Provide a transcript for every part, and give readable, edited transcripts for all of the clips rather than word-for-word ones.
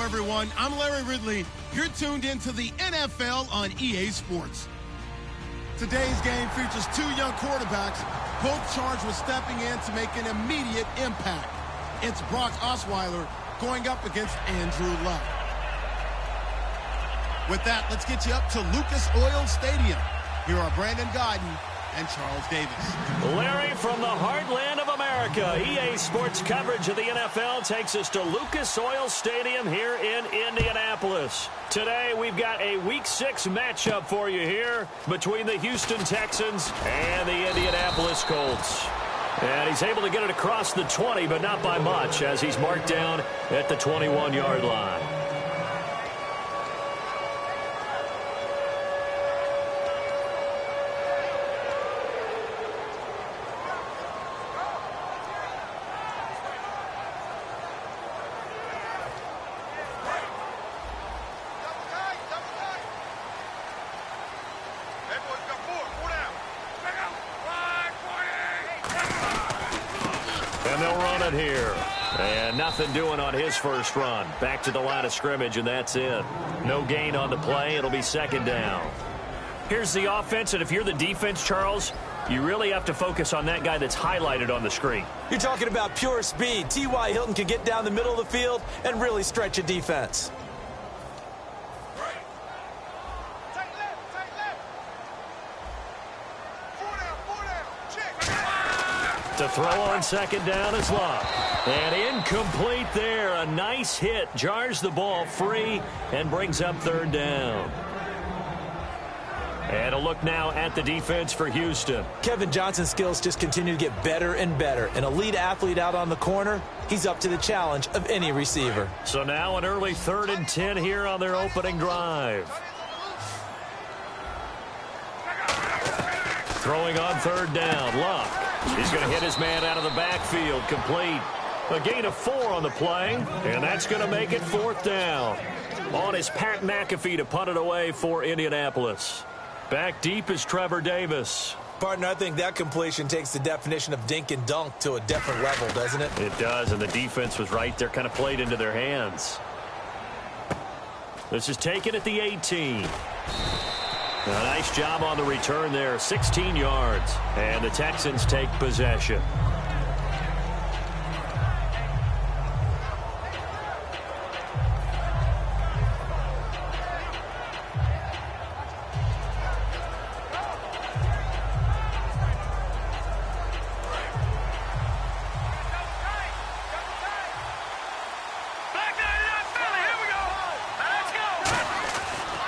everyone. I'm Larry Ridley. You're tuned into the NFL on EA Sports. Today's game features two young quarterbacks, both charged with stepping in to make an immediate impact. It's Brock Osweiler going up against Andrew Luck. With that, let's get you up to Lucas Oil Stadium. Here are Brandon Godden and Charles Davis. Larry, from the heartland of America, EA Sports coverage of the NFL takes us to Lucas Oil Stadium here in Indianapolis. Today, we've got a Week 6 matchup for you here between the Houston Texans and the Indianapolis Colts. And he's able to get it across the 20, but not by much, as he's marked down at the 21-yard line. And they'll run it here. And nothing doing on his first run. Back to the line of scrimmage, and that's it. No gain on the play. It'll be second down. Here's the offense, and if you're the defense, Charles, you really have to focus on that guy that's highlighted on the screen. You're talking about pure speed. T.Y. Hilton can get down the middle of the field and really stretch a defense. To throw on second down is Luck. And incomplete there. A nice hit. Jars the ball free and brings up third down. And a look now at the defense for Houston. Kevin Johnson's skills just continue to get better and better. An elite athlete out on the corner. He's up to the challenge of any receiver. So now an early 3rd and 10 here on their opening drive. Throwing on third down. Luck. He's going to hit his man out of the backfield. Complete. A gain of 4 on the play, and that's going to make it 4th down. On is Pat McAfee to punt it away for Indianapolis. Back deep is Trevor Davis. Partner, I think that completion takes the definition of dink and dunk to a different level, doesn't it? It does, and the defense was right there, kind of played into their hands. This is taken at the 18. A nice job on the return there, 16 yards, and the Texans take possession.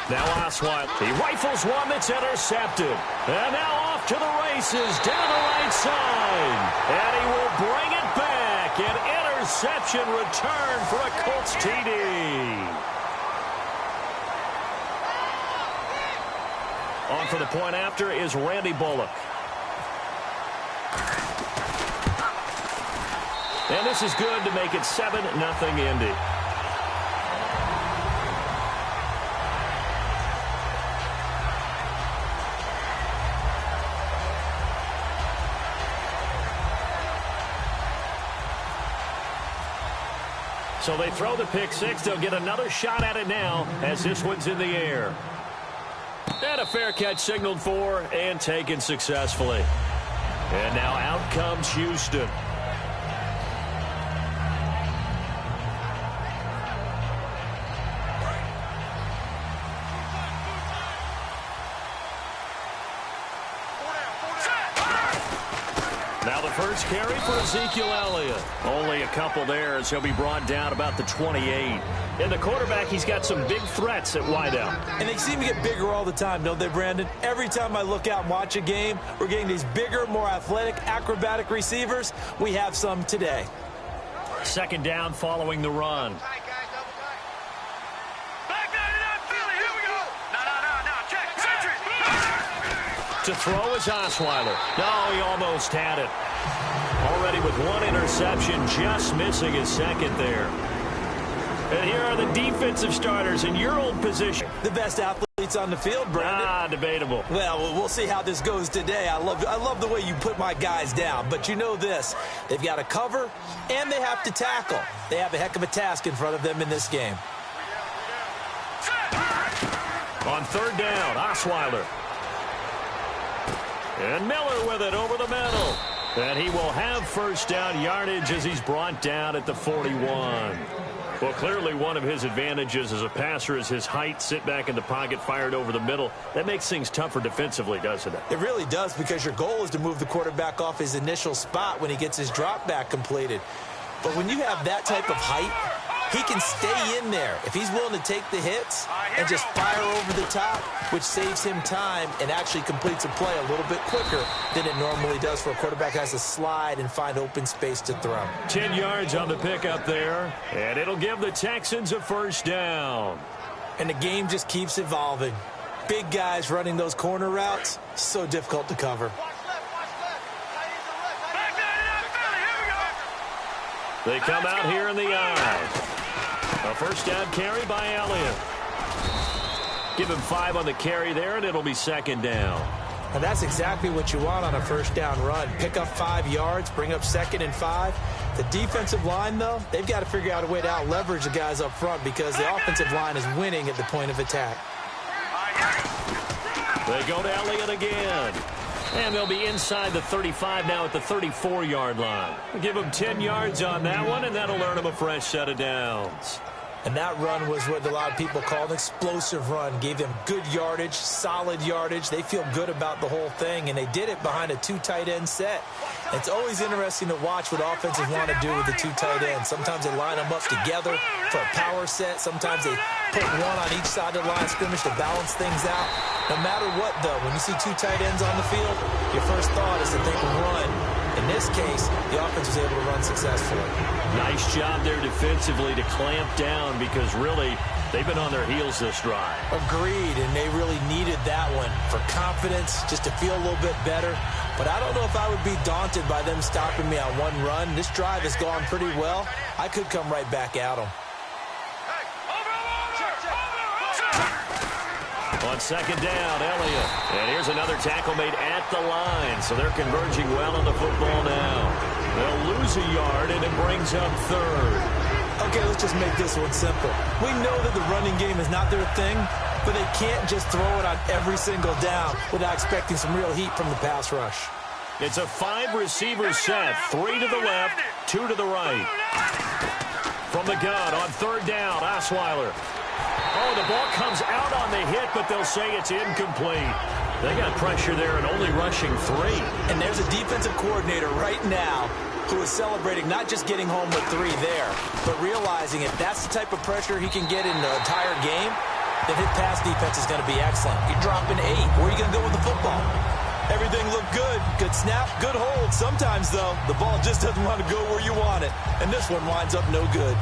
Now Osweiler, he rifles one that's intercepted. And now off to the races down the right side. And he will bring it back. An interception return for a Colts TD. On for the point after is Randy Bullock. And this is good to make it 7-0 Indy. So they throw the pick six. They'll get another shot at it now as this one's in the air. And a fair catch signaled for and taken successfully. And now out comes Houston. Now the first carry for Ezekiel Elliott. Only a couple there as he'll be brought down about the 28. And the quarterback, he's got some big threats at wideout. And they seem to get bigger all the time, don't they, Brandon? Every time I look out and watch a game, we're getting these bigger, more athletic, acrobatic receivers. We have some today. Second down following the run. To throw is Osweiler. No, he almost had it. Already with one interception, just missing his second there. And here are the defensive starters in your old position. The best athletes on the field, Brandon. Debatable. Well, we'll see how this goes today. I love the way you put my guys down. But you know this. They've got to cover, and they have to tackle. They have a heck of a task in front of them in this game. On third down, Osweiler. And Miller with it over the middle. And he will have first down yardage as he's brought down at the 41. Well, clearly one of his advantages as a passer is his height. Sit back in the pocket, fired over the middle. That makes things tougher defensively, doesn't it? It really does, because your goal is to move the quarterback off his initial spot when he gets his drop back completed. But when you have that type of height, he can stay in there if he's willing to take the hits and just fire over the top, which saves him time and actually completes a play a little bit quicker than it normally does for a quarterback who has to slide and find open space to throw. 10 yards on the pickup there, and it'll give the Texans a first down. And the game just keeps evolving. Big guys running those corner routes, so difficult to cover. They come out here in the eye. A first down carry by Elliott. Give him 5 on the carry there, and it'll be second down. And that's exactly what you want on a first down run. Pick up 5 yards, bring up 2nd and 5. The defensive line, though, they've got to figure out a way to out-leverage the guys up front because the offensive line is winning at the point of attack. They go to Elliott again. And they'll be inside the 35 now at the 34-yard line. Give them 10 yards on that one, and that'll earn them a fresh set of downs. And that run was what a lot of people call an explosive run. Gave them good yardage, solid yardage. They feel good about the whole thing, and they did it behind a 2 tight end set. It's always interesting to watch what offenses want to do with the 2 tight ends. Sometimes they line them up together for a power set. Sometimes they put one on each side of the line of scrimmage to balance things out. No matter what, though, when you see 2 tight ends on the field, your first thought is to think run. In this case, the offense was able to run successfully. Nice job there defensively to clamp down because really they've been on their heels this drive. Agreed, and they really needed that one for confidence, just to feel a little bit better. But I don't know if I would be daunted by them stopping me on one run. This drive has gone pretty well. I could come right back at them. On second down, Elliott. And here's another tackle made at the line. So they're converging well on the football now. They'll lose a yard, and it brings up third. Okay, let's just make this one simple. We know that the running game is not their thing, but they can't just throw it on every single down without expecting some real heat from the pass rush. It's a 5-receiver set. 3 to the left, 2 to the right. From the gun on third down, Osweiler. Oh, the ball comes out on the hit, but they'll say it's incomplete. They got pressure there and only rushing 3. And there's a defensive coordinator right now who is celebrating not just getting home with 3 there, but realizing if that's the type of pressure he can get in the entire game, then his pass defense is going to be excellent. You're dropping 8. Where are you going to go with the football? Everything looked good. Good snap, good hold. Sometimes, though, the ball just doesn't want to go where you want it. And this one winds up no good.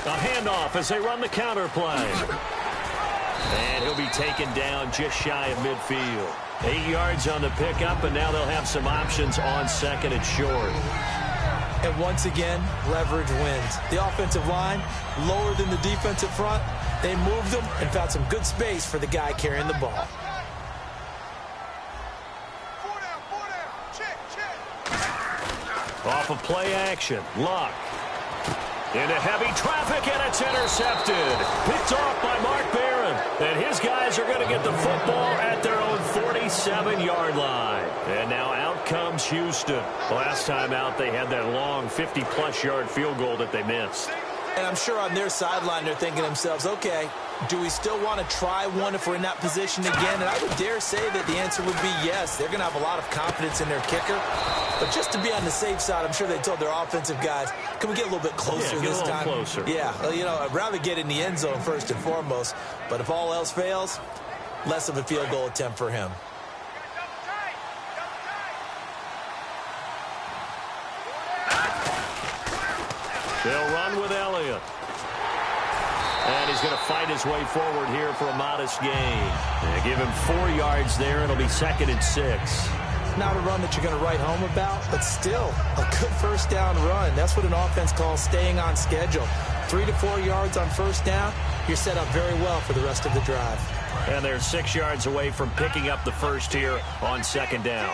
A handoff as they run the counter play. And he'll be taken down just shy of midfield. 8 yards on the pickup, and now they'll have some options on second and short. And once again, leverage wins. The offensive line, lower than the defensive front. They moved them and found some good space for the guy carrying the ball. Off of play action, Luck. Into heavy traffic, and it's intercepted. Picked off by Mark Barron. And his guys are going to get the football at their own 47-yard line. And now out comes Houston. Last time out, they had that long 50-plus yard field goal that they missed. And I'm sure on their sideline, they're thinking to themselves, okay, do we still want to try one if we're in that position again? And I would dare say that the answer would be yes. They're going to have a lot of confidence in their kicker. But just to be on the safe side, I'm sure they told their offensive guys, can we get a little bit closer this time? Closer. Yeah, well, you know, I'd rather get in the end zone first and foremost. But if all else fails, less of a field goal attempt for him. They'll run with Elliott. And he's going to fight his way forward here for a modest gain. They give him 4 yards there. It'll be 2nd and 6. Not a run that you're going to write home about, but still a good first down run. That's what an offense calls staying on schedule. 3 to 4 yards on first down, you're set up very well for the rest of the drive. And they're 6 yards away from picking up the first here on second down.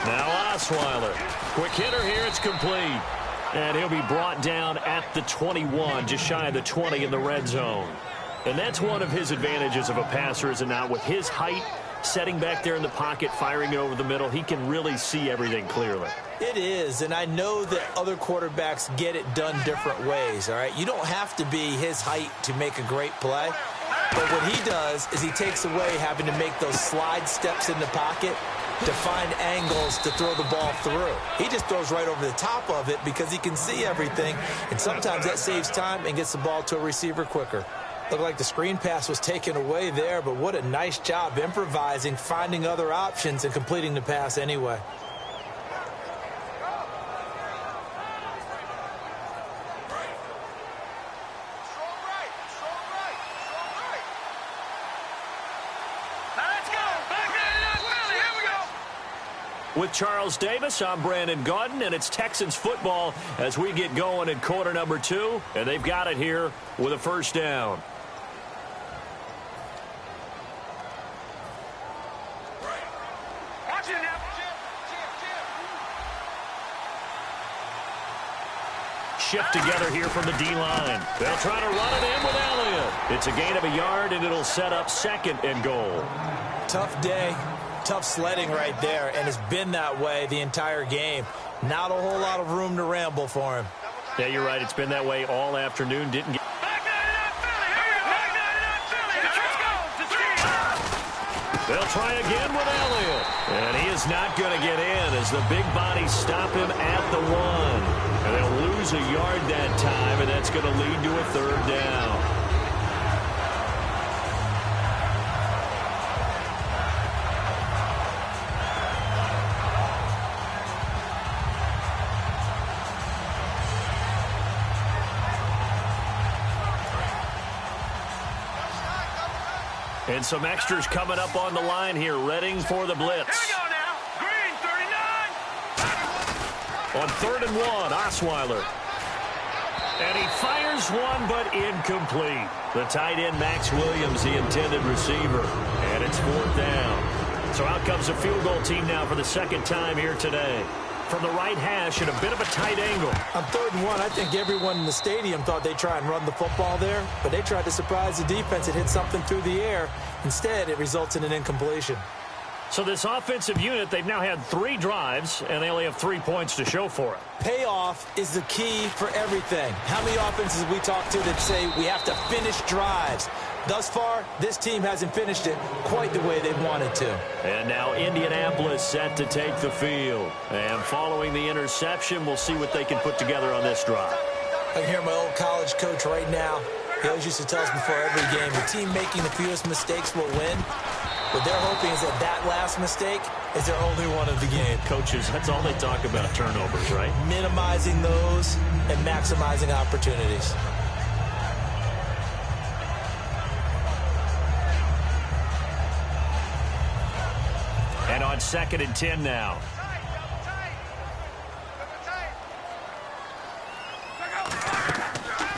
Now Osweiler. Quick hitter here. It's complete. And he'll be brought down at the 21, just shy of the 20 in the red zone. And that's one of his advantages of a passer, is it not? With his height, setting back there in the pocket, firing it over the middle, he can really see everything clearly. It is, and I know that other quarterbacks get it done different ways, all right? You don't have to be his height to make a great play. But what he does is he takes away having to make those slide steps in the pocket to find angles to throw the ball through. He just throws right over the top of it because he can see everything, and sometimes that saves time and gets the ball to a receiver quicker. Looked like the screen pass was taken away there, but what a nice job improvising, finding other options, and completing the pass anyway. With Charles Davis, I'm Brandon Gaudin, and it's Texans football as we get going in quarter number 2, and they've got it here with a first down. Shift together here from the D-line. They'll try to run it in with Elliott. It's a gain of a yard, and it'll set up 2nd and goal. Tough day. Tough sledding right there, and it's been that way the entire game. Not a whole lot of room to ramble for him. Yeah, you're right. It's been that way all afternoon. Didn't get... They'll try again with Elliott. And he is not going to get in as the big bodies stop him at the 1. And they'll lose a yard that time, and that's going to lead to a 3rd down. And some extras coming up on the line here, readying for the blitz. Here we go now. Green, 39. On 3rd and 1, Osweiler. And he fires one, but incomplete. The tight end, Max Williams, the intended receiver. And it's 4th down. So out comes a field goal team now for the 2nd time here today. From the right hash at a bit of a tight angle. On 3rd and 1, I think everyone in the stadium thought they'd try and run the football there, but they tried to surprise the defense and hit something through the air. Instead, it results in an incompletion. So this offensive unit, they've now had 3 drives, and they only have 3 points to show for it. Payoff is the key for everything. How many offenses we talk to that say we have to finish drives? Thus far, this team hasn't finished it quite the way they wanted to. And now Indianapolis set to take the field. And following the interception, we'll see what they can put together on this drive. I can hear my old college coach right now. He always used to tell us before every game, the team making the fewest mistakes will win. What they're hoping is that that last mistake is their only one of the game. Coaches, that's all they talk about, turnovers, right? Minimizing those and maximizing opportunities. And on 2nd and 10 now.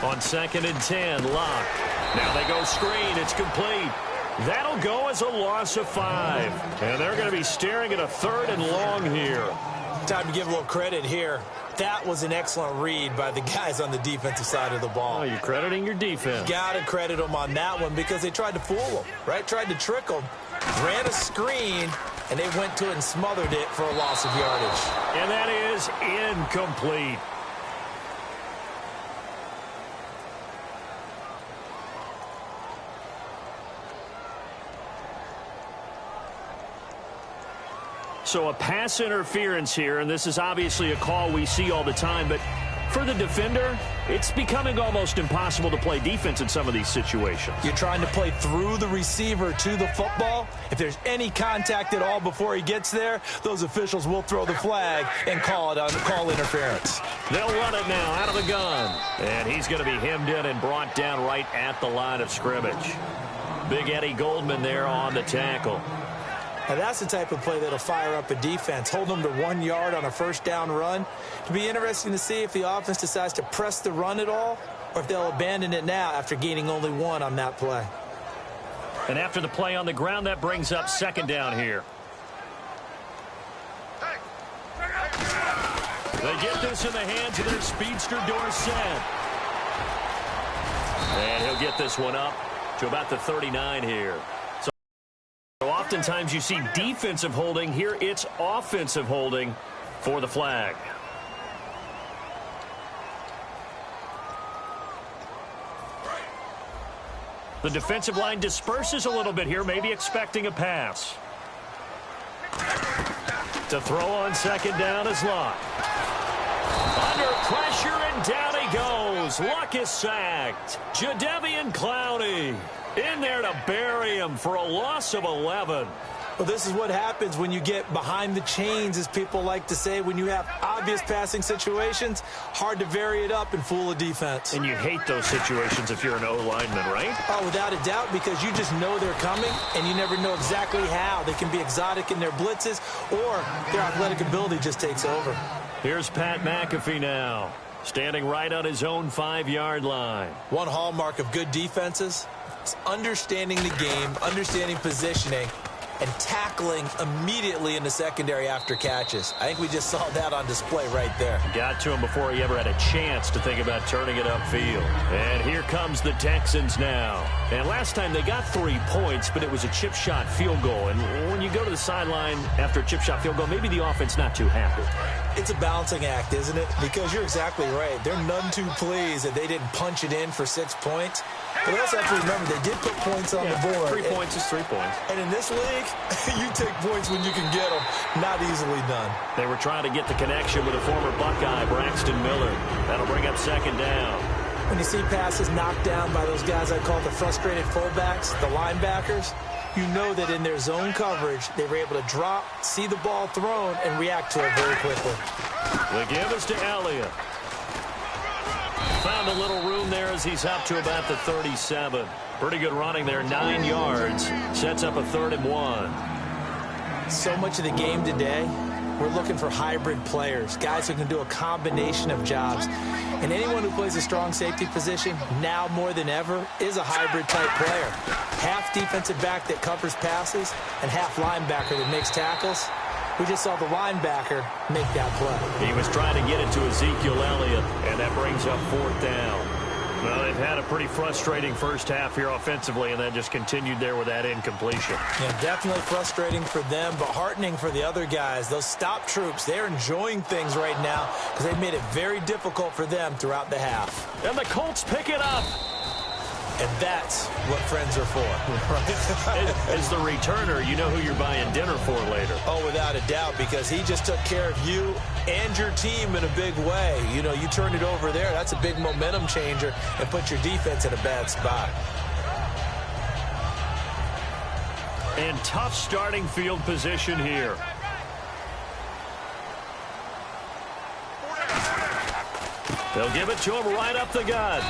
On 2nd and 10, Locke. Now they go screen. It's complete. That'll go as a loss of 5. And they're going to be staring at a 3rd and long here. Time to give a little credit here. That was an excellent read by the guys on the defensive side of the ball. Oh, you're crediting your defense. Got to credit them on that one because they tried to fool them, right? Tried to trick them. Ran a screen, and they went to it and smothered it for a loss of yardage. And that is incomplete. So a pass interference here, and this is obviously a call we see all the time, but for the defender, it's becoming almost impossible to play defense in some of these situations. You're trying to play through the receiver to the football. If there's any contact at all before he gets there, those officials will throw the flag and call interference. They'll run it now out of the gun. And he's going to be hemmed in and brought down right at the line of scrimmage. Big Eddie Goldman there on the tackle. Now that's the type of play that'll fire up a defense. Hold them to 1 yard on a 1st down run. It'll be interesting to see if the offense decides to press the run at all or if they'll abandon it now after gaining only 1 on that play. And after the play on the ground, that brings up 2nd down here. They get this in the hands of their speedster Dorsett. And he'll get this one up to about the 39 here. So oftentimes you see defensive holding. Here it's offensive holding for the flag. The defensive line disperses a little bit here, maybe expecting a pass. To throw on second down is Luck. Under pressure, and down he goes. Luck is sacked. Jadeveon Clowney in there to bury him for a loss of 11. Well, this is what happens when you get behind the chains, as people like to say. When you have obvious passing situations, hard to vary it up and fool a defense. And you hate those situations if you're an O-lineman, right? Oh, without a doubt, because you just know they're coming, and you never know exactly how. They can be exotic in their blitzes, or their athletic ability just takes over. Here's Pat McAfee now, standing right on his own 5-yard line. One hallmark of good defenses is understanding the game, understanding positioning, and tackling immediately in the secondary after catches. I think we just saw that on display right there. Got to him before he ever had a chance to think about turning it upfield. And here comes the Texans now. And last time they got 3 points, but it was a chip shot field goal. And when you go to the sideline after a chip shot field goal, maybe the offense not too happy. It's a balancing act, isn't it? Because you're exactly right. They're none too pleased that they didn't punch it in for 6 points. But we also have to remember they did put points on the board. 3 points is 3 points. And in this league, you take points when you can get them. Not easily done. They were trying to get the connection with a former Buckeye, Braxton Miller. That'll bring up second down. When you see passes knocked down by those guys I call the frustrated fullbacks, the linebackers, you know that in their zone coverage, they were able to drop, see the ball thrown, and react to it very quickly. The give is to Elliott. Found a little room there as he's up to about the 37. Pretty good running there, 9 yards. Sets up a 3rd and 1. So much of the game today, we're looking for hybrid players, guys who can do a combination of jobs. And anyone who plays a strong safety position, now more than ever, is a hybrid-type player. Half defensive back that covers passes and half linebacker that makes tackles. We just saw the linebacker make that play. He was trying to get it to Ezekiel Elliott, and that brings up 4th down. Well, they've had a pretty frustrating first half here offensively, and then just continued there with that incompletion. Yeah, definitely frustrating for them, but heartening for the other guys. Those stop troops, they're enjoying things right now because they've made it very difficult for them throughout the half. And the Colts pick it up. And that's what friends are for. Right? As the returner, you know who you're buying dinner for later. Oh, without a doubt, because he just took care of you and your team in a big way. You know, you turned it over there. That's a big momentum changer and put your defense in a bad spot. And tough starting field position here. They'll give it to him right up the gut.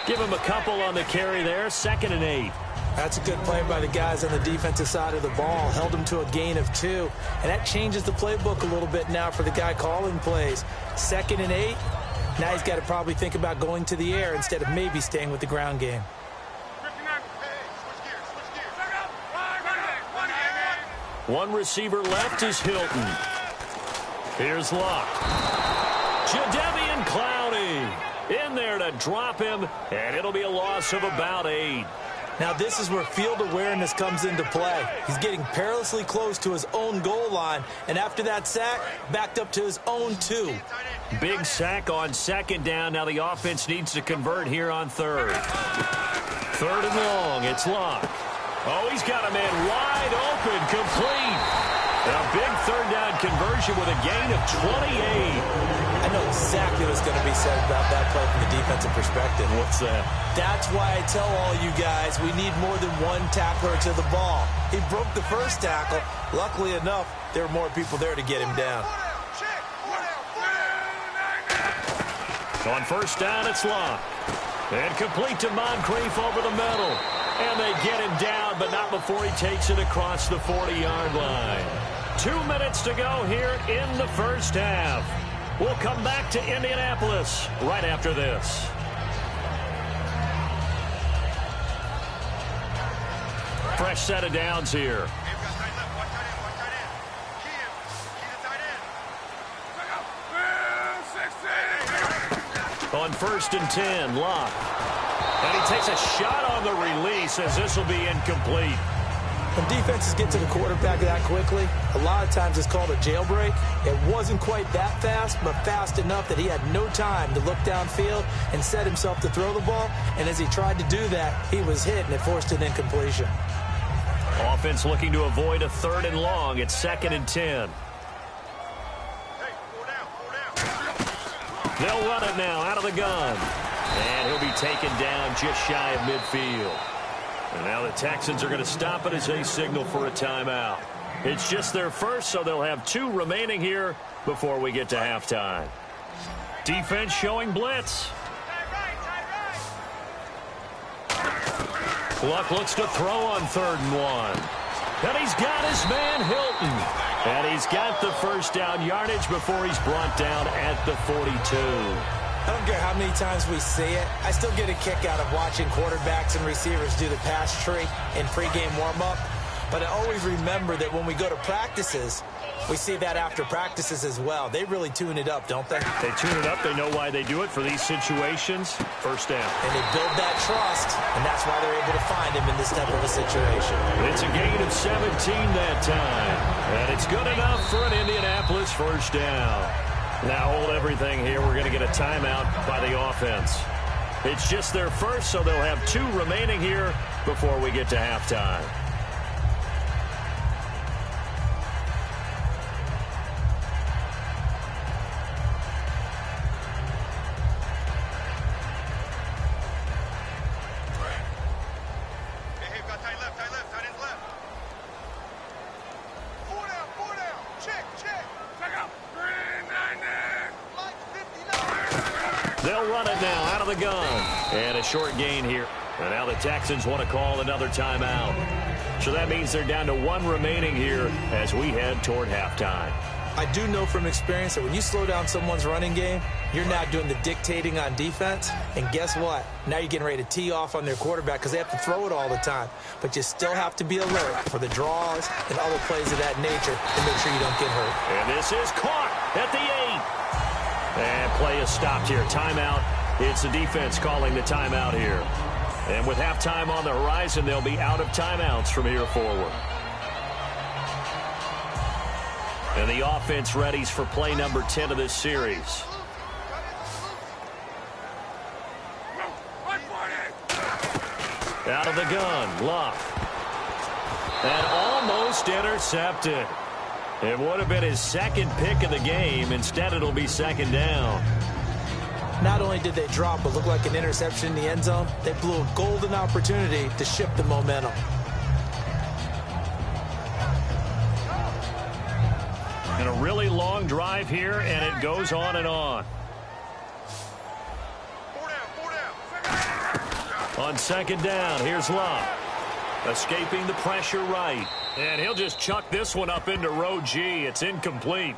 Give him a couple on the carry there, 2nd and 8. That's a good play by the guys on the defensive side of the ball. Held him to a gain of 2. And that changes the playbook a little bit now for the guy calling plays. 2nd and 8. Now he's got to probably think about going to the air instead of maybe staying with the ground game. One receiver left is Hilton. Here's Luck. Jadeveon Clowney in there to drop him, and it'll be a loss of about 8. Now this is where field awareness comes into play. He's getting perilously close to his own goal line, and after that sack, backed up to his own 2. Big sack on 2nd down. Now the offense needs to convert here on 3rd. 3rd and long. It's Luck. Oh, he's got a man wide open, complete. And a big 3rd down conversion with a gain of 28. I know exactly what's going to be said about that play from the defensive perspective. What's that? That's why I tell all you guys we need more than one tackler to the ball. He broke the first tackle. Luckily enough, there were more people there to get him down. On 1st down, it's Luck. And complete to Moncrief over the middle. And they get him down, but not before he takes it across the 40-yard line. 2 minutes to go here in the first half. We'll come back to Indianapolis right after this. Fresh set of downs here. On 1st and 10, Locke. And he takes a shot on the release as this will be incomplete. When defenses get to the quarterback that quickly, a lot of times it's called a jailbreak. It wasn't quite that fast, but fast enough that he had no time to look downfield and set himself to throw the ball. And as he tried to do that, he was hit, and it forced an incompletion. Offense looking to avoid a 3rd and long. It's 2nd and 10. They'll run it now out of the gun. And he'll be taken down just shy of midfield. And now the Texans are going to stop it as they signal for a timeout. It's just their first, so they'll have 2 remaining here before we get to halftime. Defense showing blitz. Luck looks to throw on 3rd and 1. And he's got his man Hilton. And he's got the first down yardage before he's brought down at the 42. I don't care how many times we see it. I still get a kick out of watching quarterbacks and receivers do the pass tree in pregame warm-up. But I always remember that when we go to practices, we see that after practices as well. They really tune it up, don't they? They tune it up. They know why they do it for these situations. First down. And they build that trust, and that's why they're able to find him in this type of a situation. It's a gain of 17 that time. And it's good enough for an Indianapolis first down. Now hold everything here. We're going to get a timeout by the offense. It's just their first, so they'll have 2 remaining here before we get to halftime. They'll run it now out of the gun. And a short gain here. And now the Texans want to call another timeout. So that means they're down to 1 remaining here as we head toward halftime. I do know from experience that when you slow down someone's running game, you're now doing the dictating on defense. And guess what? Now you're getting ready to tee off on their quarterback because they have to throw it all the time. But you still have to be alert for the draws and other plays of that nature to make sure you don't get hurt. And this is caught at the 8. And play is stopped here. Timeout. It's the defense calling the timeout here. And with halftime on the horizon, they'll be out of timeouts from here forward. And the offense readies for play number 10 of this series. Out of the gun, Luck. And almost intercepted. It would have been his 2nd pick of the game. Instead, it'll be 2nd down. Not only did they drop but look like an interception in the end zone, they blew a golden opportunity to shift the momentum. And a really long drive here, and it goes on and on. On 2nd down, here's Luck. Escaping the pressure right. And he'll just chuck this one up into row G. It's incomplete.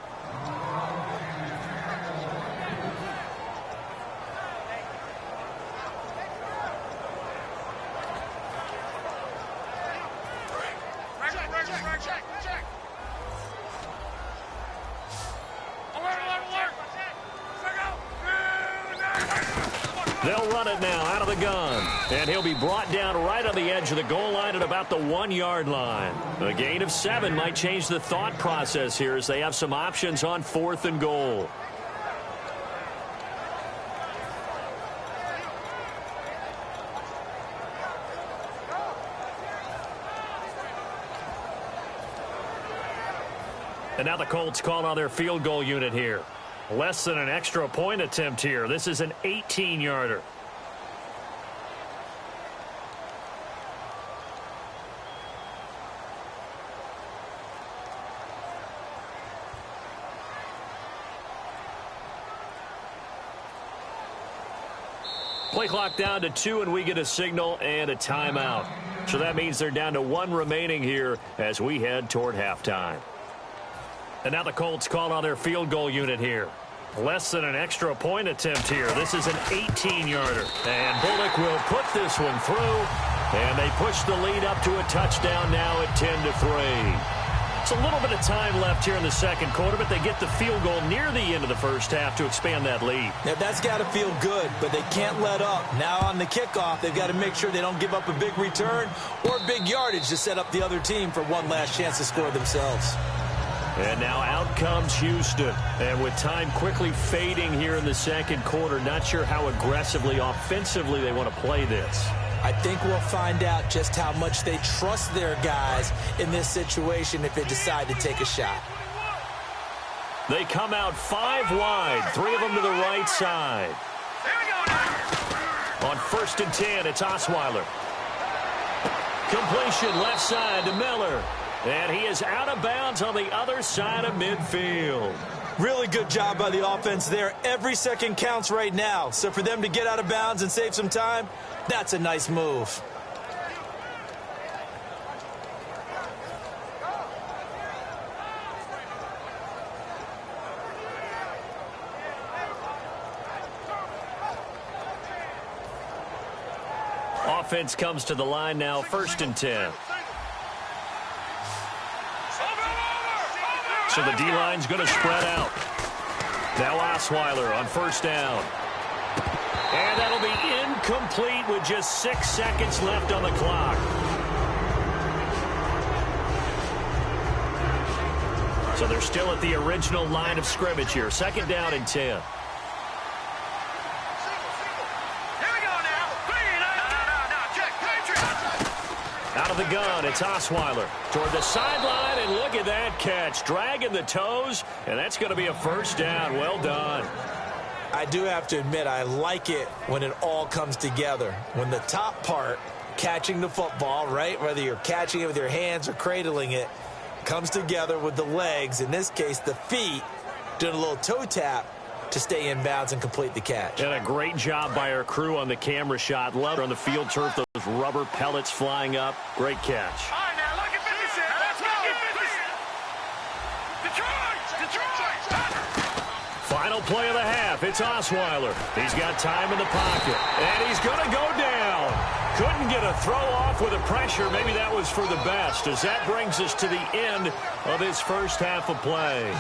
They'll run it now out of the gun. And he'll be brought down right on the edge of the goal line at about the 1-yard line. A gain of 7 might change the thought process here as they have some options on 4th and goal. And now the Colts call on their field goal unit here. Less than an extra point attempt here. This is an 18-yarder. Play clock down to 2, and we get a signal and a timeout. So that means they're down to 1 remaining here as we head toward halftime. And now the Colts call on their field goal unit here. Less than an extra point attempt here. This is an 18-yarder. And Bullock will put this one through. And they push the lead up to a touchdown now at 10-3. It's a little bit of time left here in the second quarter, but they get the field goal near the end of the first half to expand that lead. Now, that's got to feel good, but they can't let up. Now on the kickoff, they've got to make sure they don't give up a big return or big yardage to set up the other team for one last chance to score themselves. And now out comes Houston. And with time quickly fading here in the second quarter, not sure how aggressively, offensively they want to play this. I think we'll find out just how much they trust their guys in this situation if they decide to take a shot. They come out 5 wide, 3 of them to the right side. On 1st and 10, it's Osweiler. Completion left side to Miller. And he is out of bounds on the other side of midfield. Really good job by the offense there. Every second counts right now. So for them to get out of bounds and save some time, that's a nice move. Offense comes to the line now, 1st and 10. So the D-line's going to spread out. Now Osweiler on 1st down. And that'll be incomplete with just 6 seconds left on the clock. So they're still at the original line of scrimmage here. 2nd down and 10. Out of the gun, it's Osweiler toward the sideline, and look at that catch. Dragging the toes, and that's going to be a 1st down. Well done. I do have to admit, I like it when it all comes together. When the top part, catching the football, right, whether you're catching it with your hands or cradling it, comes together with the legs, in this case the feet, doing a little toe tap to stay in bounds and complete the catch. And a great job by our crew on the camera shot. Love on the field turf, those rubber pellets flying up. Great catch. All right, now look at 56. Let's go. Detroit. Final play of the half. It's Osweiler. He's got time in the pocket. And he's going to go down. Couldn't get a throw off with the pressure. Maybe that was for the best, as that brings us to the end of his first half of play.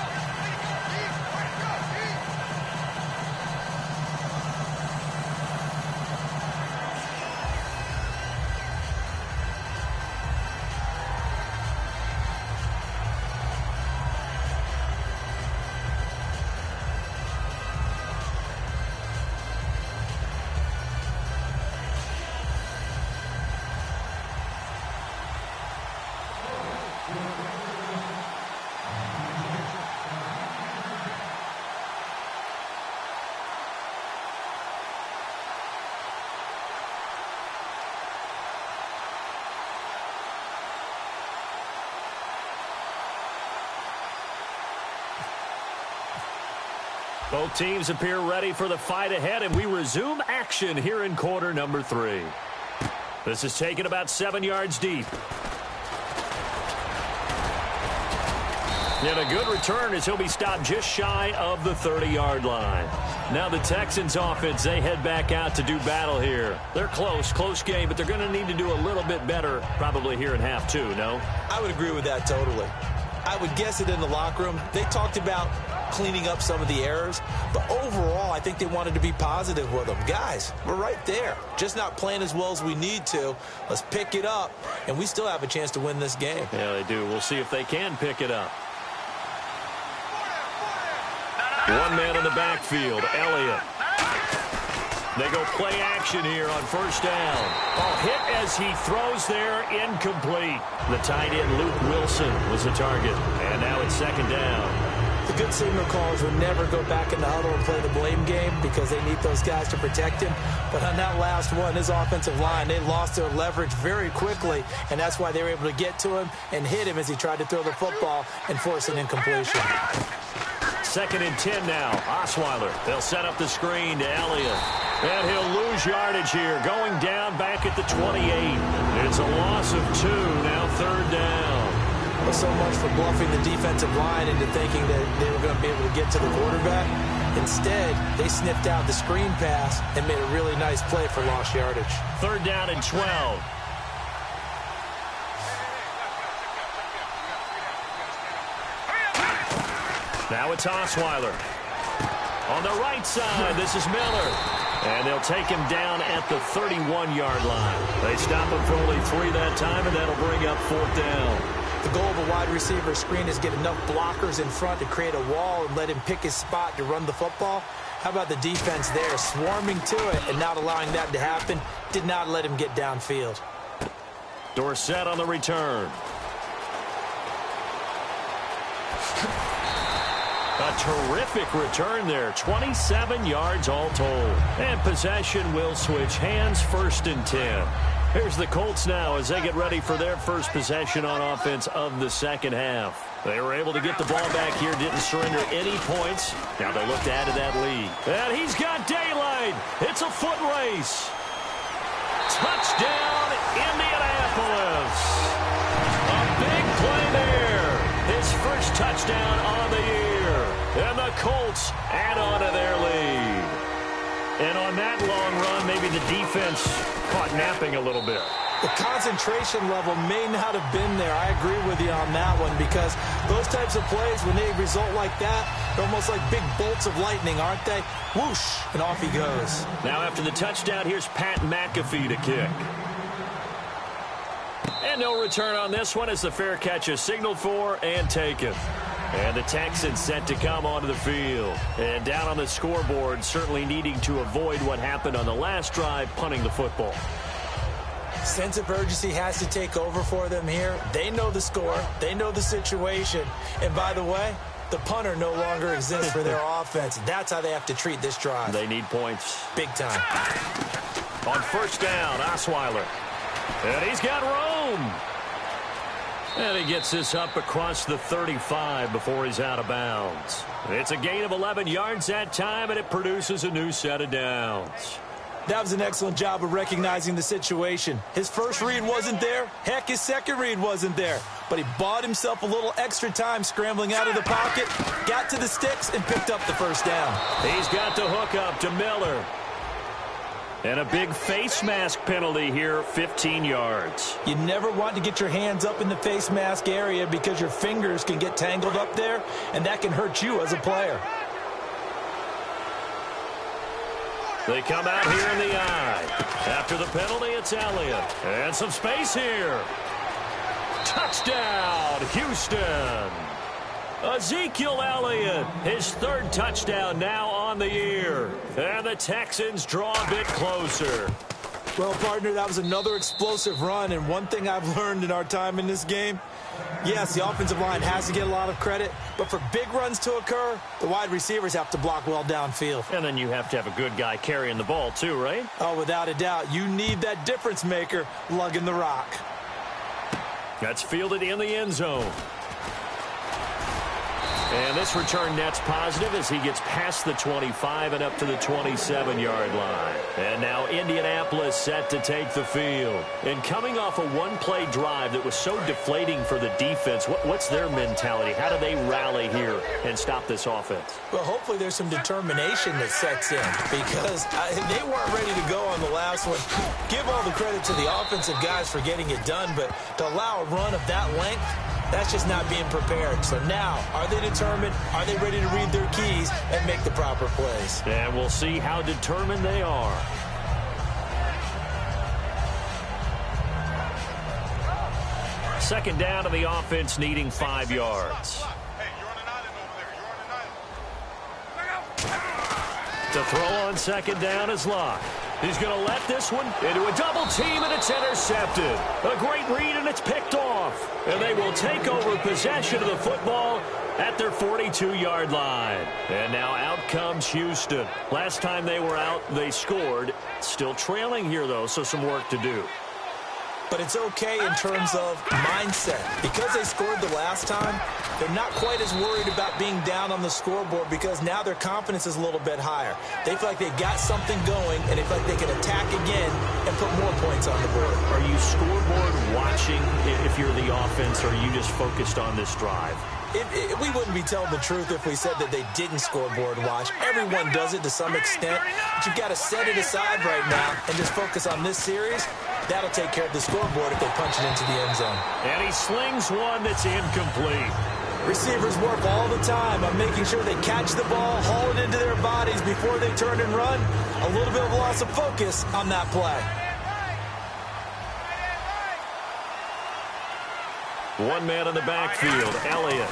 Both teams appear ready for the fight ahead, and we resume action here in quarter number 3. This is taken about 7 yards deep. And a good return as he'll be stopped just shy of the 30-yard line. Now the Texans offense, they head back out to do battle here. They're close game, but they're going to need to do a little bit better probably here in half 2, no? I would agree with that totally. I would guess it in the locker room. They talked about cleaning up some of the errors, but overall, I think they wanted to be positive with them. Guys, we're right there. Just not playing as well as we need to. Let's pick it up, and we still have a chance to win this game. Yeah, they do. We'll see if they can pick it up. One man in the backfield, Elliott. They go play action here on 1st down. Oh, hit as he throws there, incomplete. The tight end, Luke Wilson, was the target. And now it's 2nd down. The good signal callers would never go back in the huddle and play the blame game because they need those guys to protect him. But on that last one, his offensive line, they lost their leverage very quickly, and that's why they were able to get to him and hit him as he tried to throw the football and force an incompletion. 2nd and 10 now. Osweiler. They'll set up the screen to Elliott. And he'll lose yardage here. Going down back at the 28. It's a loss of 2. Now 3rd down. Well, so much for bluffing the defensive line into thinking that they were going to be able to get to the quarterback. Instead, they sniffed out the screen pass and made a really nice play for lost yardage. 3rd down and 12. Now it's Osweiler. On the right side, this is Miller. And they'll take him down at the 31-yard line. They stop him for only 3 that time, and that'll bring up 4th down. The goal of a wide receiver screen is get enough blockers in front to create a wall and let him pick his spot to run the football. How about the defense there, swarming to it and not allowing that to happen? Did not let him get downfield. Dorsett on the return. A terrific return there. 27 yards all told. And possession will switch hands, 1st and 10. Here's the Colts now as they get ready for their first possession on offense of the second half. They were able to get the ball back here, didn't surrender any points. Now they look to add to that lead. And he's got daylight. It's a foot race. Touchdown, Indianapolis. A big play there. His first touchdown on the year. And the Colts add on to their lead. And on that long run, maybe the defense caught napping a little bit. The concentration level may not have been there. I agree with you on that one because those types of plays, when they result like that, they're almost like big bolts of lightning, aren't they? Whoosh, and off he goes. Now after the touchdown, here's Pat McAfee to kick. And no return on this one as the fair catch is signaled for and taken. And the Texans set to come onto the field. And down on the scoreboard, certainly needing to avoid what happened on the last drive, punting the football. Sense of urgency has to take over for them here. They know the score. They know the situation. And by the way, the punter no longer exists for their offense. That's how they have to treat this drive. They need points. Big time. On 1st down, Osweiler. And he's got room. And he gets this up across the 35 before he's out of bounds. It's a gain of 11 yards that time, and it produces a new set of downs. That was an excellent job of recognizing the situation. His first read wasn't there. Heck, his second read wasn't there. But he bought himself a little extra time scrambling out of the pocket, got to the sticks, and picked up the first down. He's got the hook up to Miller. And a big face mask penalty here, 15 yards. You never want to get your hands up in the face mask area because your fingers can get tangled up there, and that can hurt you as a player. They come out here in the eye. After the penalty, it's Elliott. And some space here. Touchdown, Houston. Ezekiel Elliott, his 3rd touchdown now on the year. And the Texans draw a bit closer. Well, partner, that was another explosive run, and one thing I've learned in our time in this game, yes, the offensive line has to get a lot of credit, but for big runs to occur, the wide receivers have to block well downfield. And then you have to have a good guy carrying the ball too, right? Oh, without a doubt. You need that difference maker lugging the rock. That's fielded in the end zone. And this return net's positive as he gets past the 25 and up to the 27-yard line. And now Indianapolis set to take the field. And coming off a one-play drive that was so deflating for the defense, what's their mentality? How do they rally here and stop this offense? Well, hopefully there's some determination that sets in because they weren't ready to go on the last one. Give all the credit to the offensive guys for getting it done, but to allow a run of that length, that's just not being prepared. So now, are they determined? Are they ready to read their keys and make the proper plays? And we'll see how determined they are. Second down to the offense, needing 5 yards. To throw on second down is Locke. He's going to let this one into a double team, and it's intercepted. A great read, and it's picked off. And they will take over possession of the football at their 42-yard line. And now out comes Houston. Last time they were out, they scored. Still trailing here, though, so some work to do. But it's okay in terms of mindset. Because they scored the last time, they're not quite as worried about being down on the scoreboard because now their confidence is a little bit higher. They feel like they got something going, and they feel like they can attack again and put more points on the board. Are you scoreboard watching if you're the offense, or are you just focused on this drive? We wouldn't be telling the truth if we said that they didn't scoreboard watch. Everyone does it to some extent, but you've got to set it aside right now and just focus on this series. That'll take care of the scoreboard if they punch it into the end zone. And he slings one that's incomplete. Receivers work all the time on making sure they catch the ball, haul it into their bodies before they turn and run. A little bit of loss of focus on that play. One man in the backfield, Elliott.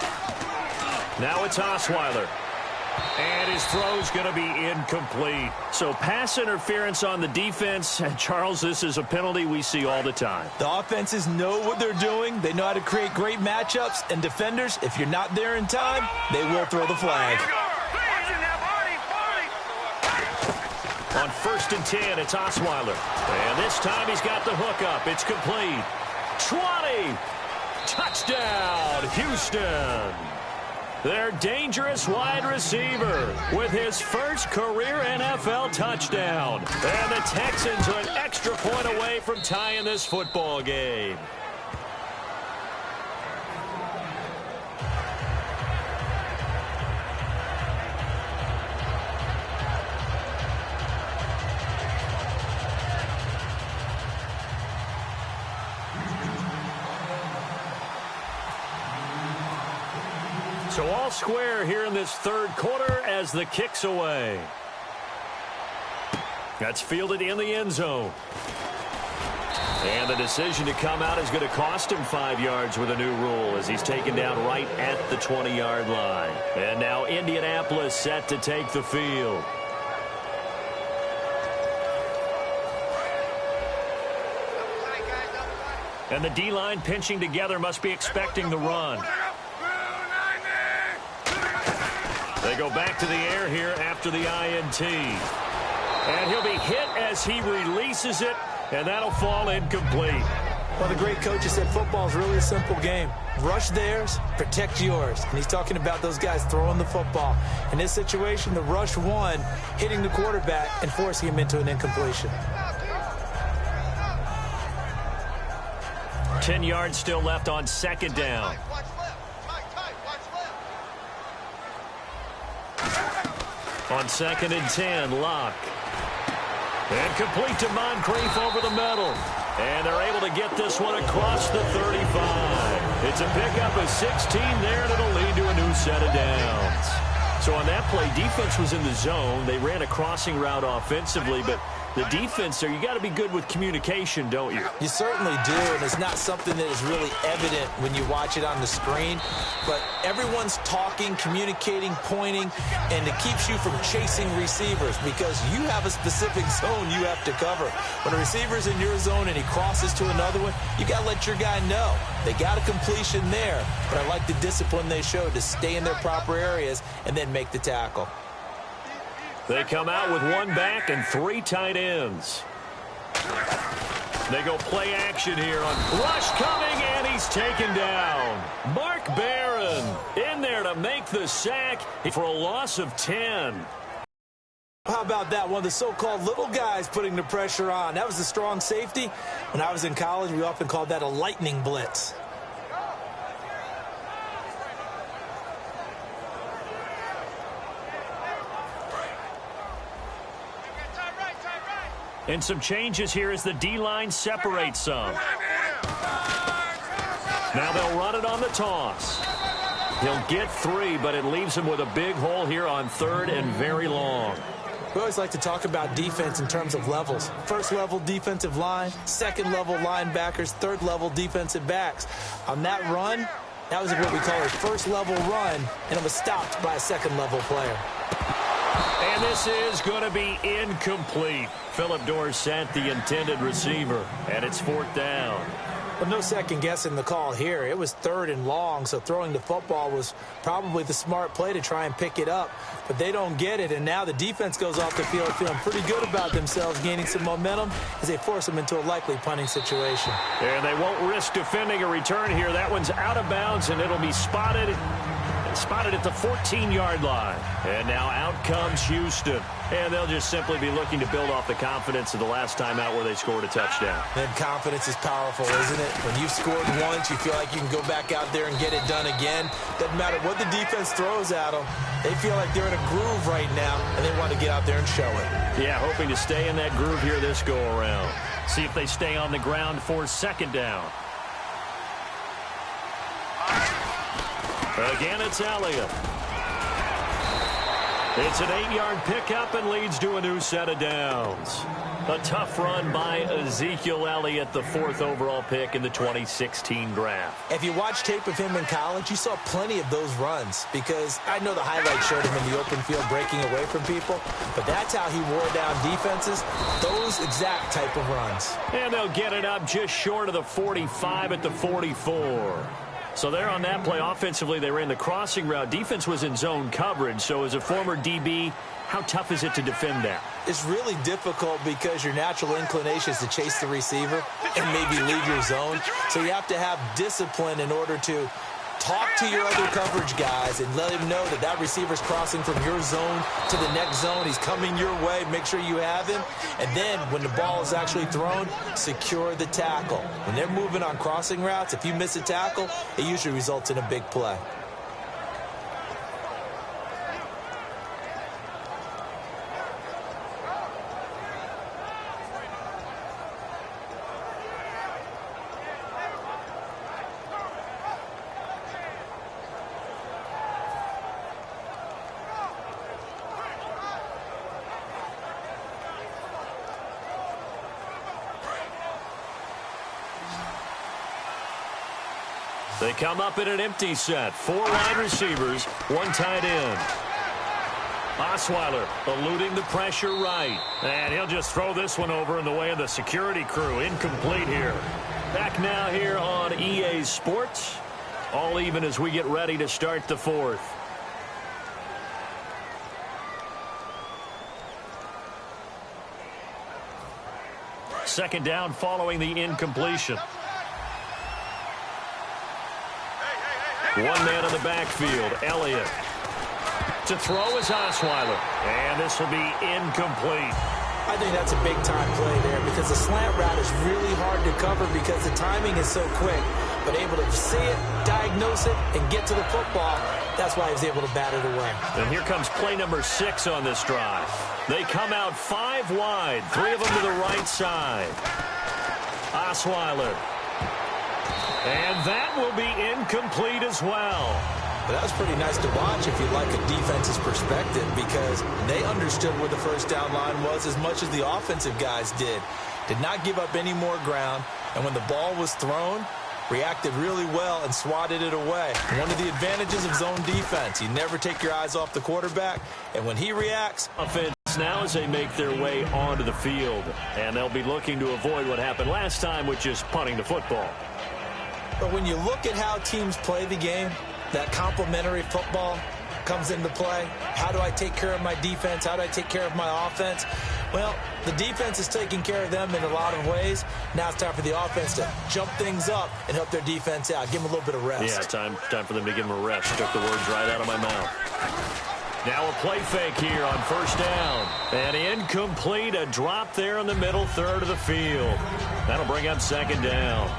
Now it's Osweiler. And his throw's going to be incomplete. So pass interference on the defense. And Charles, this is a penalty we see all the time. The offenses know what they're doing. They know how to create great matchups. And defenders, if you're not there in time, they will throw the flag. On 1st and 10, it's Osweiler. And this time he's got the hook up. It's complete. 20. Touchdown, Houston. Their dangerous wide receiver with his first career NFL touchdown. And the Texans are an extra point away from tying this football game. So all square here in this third quarter as the kick's away. That's fielded in the end zone. And the decision to come out is going to cost him 5 yards with a new rule as he's taken down right at the 20-yard line. And now Indianapolis set to take the field. And the D-line pinching together must be expecting the run. They go back to the air here after the INT. And he'll be hit as he releases it, and that'll fall incomplete. Well, the great coaches said football is really a simple game. Rush theirs, protect yours. And he's talking about those guys throwing the football. In this situation, the rush won, hitting the quarterback and forcing him into an incompletion. 10 yards still left on 2nd down. On 2nd and 10, Locke. And complete to Moncrief over the middle. And they're able to get this one across the 35. It's a pickup of 16 there, and it'll lead to a new set of downs. So on that play, defense was in the zone. They ran a crossing route offensively, but the defense there, you got to be good with communication, don't you? You certainly do, and it's not something that is really evident when you watch it on the screen. But everyone's talking, communicating, pointing, and it keeps you from chasing receivers because you have a specific zone you have to cover. When a receiver's in your zone and he crosses to another one, you got to let your guy know. They got a completion there, but I like the discipline they showed to stay in their proper areas and then make the tackle. They come out with one back and 3 tight ends. They go play action here on rush coming, and he's taken down. Mark Barron in there to make the sack for a loss of 10. How about that? One of the so-called little guys putting the pressure on. That was a strong safety. When I was in college, we often called that a lightning blitz. And some changes here as the D-line separates some. Now they'll run it on the toss. He'll get 3, but it leaves him with a big hole here on 3rd and very long. We always like to talk about defense in terms of levels. First level defensive line, second level linebackers, third level defensive backs. On that run, that was what we call a first level run, and it was stopped by a second level player. And this is going to be incomplete. Philip Dorsett, the intended receiver, and it's 4th down. But no second guessing the call here. It was 3rd and long, so throwing the football was probably the smart play to try and pick it up. But they don't get it, and now the defense goes off the field feeling pretty good about themselves, gaining some momentum as they force them into a likely punting situation. And they won't risk defending a return here. That one's out of bounds, and it'll be spotted at the 14-yard line. And now out comes Houston. And they'll just simply be looking to build off the confidence of the last time out where they scored a touchdown. And confidence is powerful, isn't it? When you've scored once, you feel like you can go back out there and get it done again. Doesn't matter what the defense throws at them. They feel like they're in a groove right now, and they want to get out there and show it. Yeah, hoping to stay in that groove here this go-around. See if they stay on the ground for 2nd down. Again, it's Elliott. It's an 8-yard pickup and leads to a new set of downs. A tough run by Ezekiel Elliott, the 4th overall pick in the 2016 draft. If you watch tape of him in college, you saw plenty of those runs because I know the highlights showed him in the open field breaking away from people, but that's how he wore down defenses, those exact type of runs. And they'll get it up just short of the 45 at the 44. So there on that play, offensively, they ran the crossing route. Defense was in zone coverage, so as a former DB, how tough is it to defend that? It's really difficult because your natural inclination is to chase the receiver and maybe leave your zone. So you have to have discipline in order to talk to your other coverage guys and let him know that that receiver's crossing from your zone to the next zone. He's coming your way. Make sure you have him. And then when the ball is actually thrown, secure the tackle. When they're moving on crossing routes, if you miss a tackle, it usually results in a big play. They come up in an empty set. 4 wide receivers, 1 tight end. Osweiler eluding the pressure right. And he'll just throw this one over in the way of the security crew. Incomplete here. Back now here on EA Sports. All even as we get ready to start the 4th. Second down following the incompletion. One man in the backfield, Elliott. To throw is Osweiler. And this will be incomplete. I think that's a big-time play there because the slant route is really hard to cover because the timing is so quick. But able to see it, diagnose it, and get to the football, that's why he was able to bat it away. And here comes play number 6 on this drive. They come out 5 wide, 3 of them to the right side. Osweiler. And that will be incomplete as well. But that was pretty nice to watch if you like a defense's perspective because they understood where the first down line was as much as the offensive guys did. Did not give up any more ground. And when the ball was thrown, reacted really well and swatted it away. One of the advantages of zone defense, you never take your eyes off the quarterback. And when he reacts, offense now as they make their way onto the field. And they'll be looking to avoid what happened last time, which is punting the football. But when you look at how teams play the game, that complementary football comes into play. How do I take care of my defense? How do I take care of my offense? Well, the defense is taking care of them in a lot of ways. Now it's time for the offense to jump things up and help their defense out. Give them a little bit of rest. Yeah, time for them to give them a rest. Took the words right out of my mouth. Now a play fake here on first down. And incomplete, a drop there in the middle third of the field. That'll bring up second down.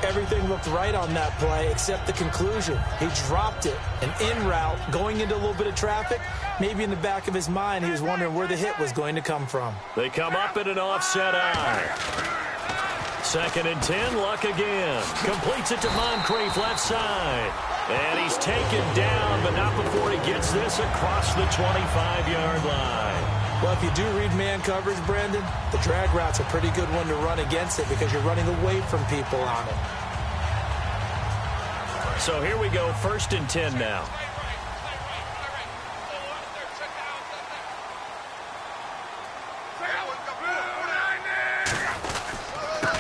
Everything looked right on that play except the conclusion. He dropped it. An in route, going into a little bit of traffic. Maybe in the back of his mind, he was wondering where the hit was going to come from. They come up in an offset eye. 2nd and 10, Luck again. Completes it to Moncrief, left side. And he's taken down, but not before he gets this across the 25-yard line. Well, if you do read man coverage, Brandon, the drag route's a pretty good one to run against it because you're running away from people on it. So here we go, 1st and 10 now.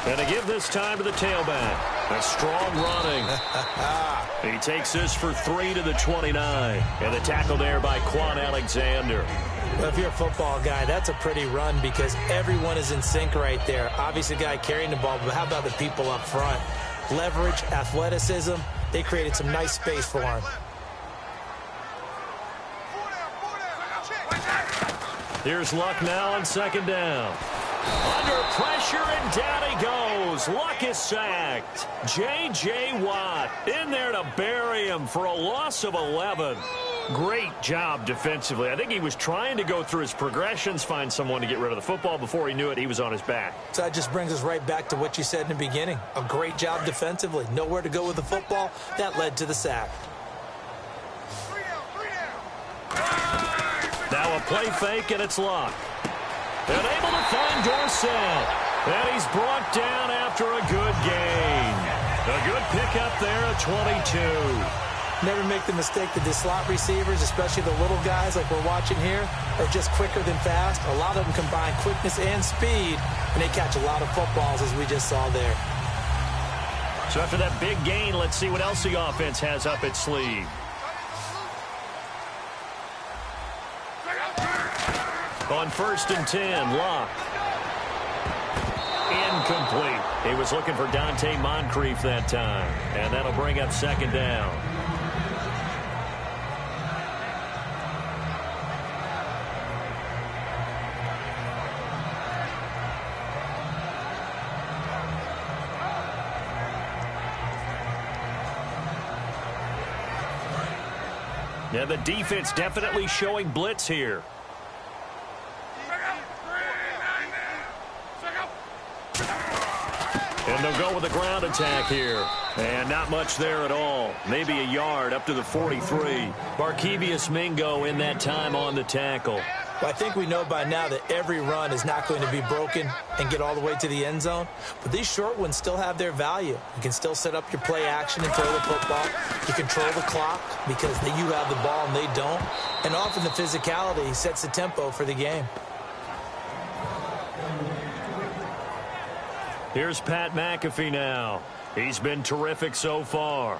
And to give this time to the tailback. A strong running. He takes this for 3 to the 29. And the tackle there by Quan Alexander. Well, if you're a football guy, that's a pretty run because everyone is in sync right there. Obviously, the guy carrying the ball, but how about the people up front? Leverage, athleticism, they created some nice space for him. Here's Luck now on 2nd down. Under pressure, and down he goes. Luck is sacked. J.J. Watt in there to bury him for a loss of 11. Great job defensively. I think he was trying to go through his progressions, find someone to get rid of the football. Before he knew it, he was on his back. So that just brings us right back to what you said in the beginning. A great job defensively. Nowhere to go with the football. That led to the sack. Now a play fake, and it's Luck. And able to find Dorsett. And he's brought down after a good gain. A good pickup there at 22. Never make the mistake that the slot receivers, especially the little guys like we're watching here, are just quicker than fast. A lot of them combine quickness and speed, and they catch a lot of footballs, as we just saw there. So after that big gain, let's see what else the offense has up its sleeve. On 1st and 10, Luck. Incomplete. He was looking for Dante Moncrief that time, and that'll bring up 2nd down. Yeah, the defense definitely showing blitz here. And they'll go with a ground attack here. And not much there at all. Maybe a yard up to the 43. Barkevious Mingo in that time on the tackle. Well, I think we know by now that every run is not going to be broken and get all the way to the end zone. But these short ones still have their value. You can still set up your play action and throw the football. You control the clock because you have the ball and they don't. And often the physicality sets the tempo for the game. Here's Pat McAfee now. He's been terrific so far.